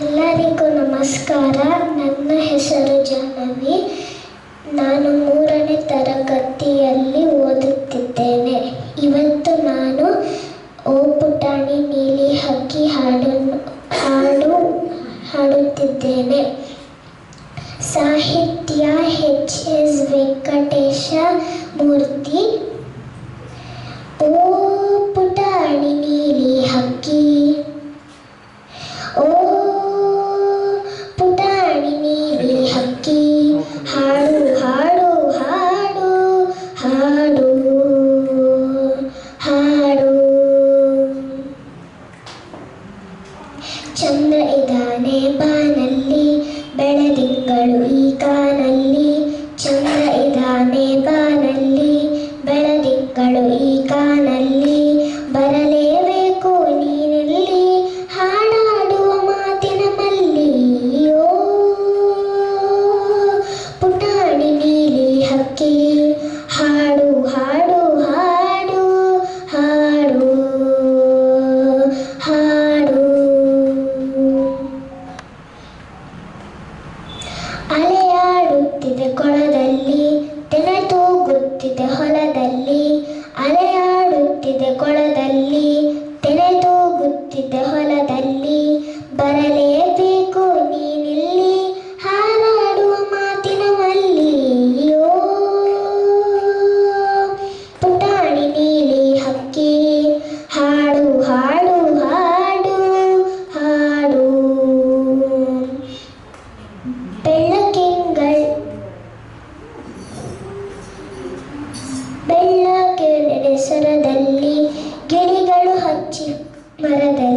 ಎಲ್ಲರಿಗೂ ನಮಸ್ಕಾರ. ನನ್ನ ಹೆಸರು ಜಾಹ್ನವಿ. ನಾನು 3ನೇ ತರಗತಿಯಲ್ಲಿ ಓದುತ್ತಿದ್ದೇನೆ. ಇವತ್ತು ನಾನು ಓ ಪುಟಾಣಿ ನೀಲಿ ಹಕ್ಕಿ ಹಾಡು ಹಾಡುತ್ತಿದ್ದೇನೆ. ಸಾಹಿತ್ಯ H.S. ವೆಂಕಟೇಶ ಮೂರ್ತಿ. ಓ ಪುಟಾಣಿ ನೀಲಿ ಹಕ್ಕಿ, ಓ ಪುಟಾಣಿ ನೀಲಿ ಹಕ್ಕಿ, ಹಾಡು ಹಾಡು ಹಾಡು ಹಾಡು ಹಾಡು. ಚಂದ್ರ ಇದ್ದಾನೆ ಬಾನಲ್ಲಿ, ಬೆಳದಿಂಗಳು ಈ ಕಾನಲ್ಲಿ. ಚಂದ್ರ ಇದ್ದಾನೆ ಬಾನಲ್ಲಿ, ಬೆಳದಿಂಗಳು ಈ ಕಾನಲ್ಲಿ. ಬರಲೇಬೇಕು ನೀನೆಲ್ಲಿ, ಹಾಡಾಡುವ ಮಾತಿನ ಮಲ್ಲಿ. ಓ ಪುಟಾಣಿ ನೀಲಿ ಹಕ್ಕಿ, ಹಾಡು ಹಾಡು ಹಾಡು ಹಾಡು ಹಾಡು. ಅಲೆಯಾಡುತ್ತಿದೆ ಕೊಳದಲ್ಲಿ, ತೆನೆ ತೂಗುತ್ತಿದೆ ಹೊಲದಲ್ಲಿ. ಅಲೆಯಾಡುತ್ತಿದೆ ಕೊಳದಲ್ಲಿ, ತೆನೆ ತೂಗುತ್ತಿದೆ ಹೊಲದಲ್ಲಿ. ಬರಲೇಬೇಕು ನೀನಿಲ್ಲಿ, ಹಾರಾಡುವ ಮಾತಿನ ಮಲ್ಲಿ. ಓ ಪುಟಾಣಿ ನೀಲಿ ಹಕ್ಕಿ, ಹಾಡು ಹಾಡು ಹಾಡು ಹಾಡು. ಬೆಳ್ಳಗೆ ನೆಸರದಲ್ಲಿ ಗಿಳಿಗಳು ಹಚ್ಚಿ ಮರದಲ್ಲಿ.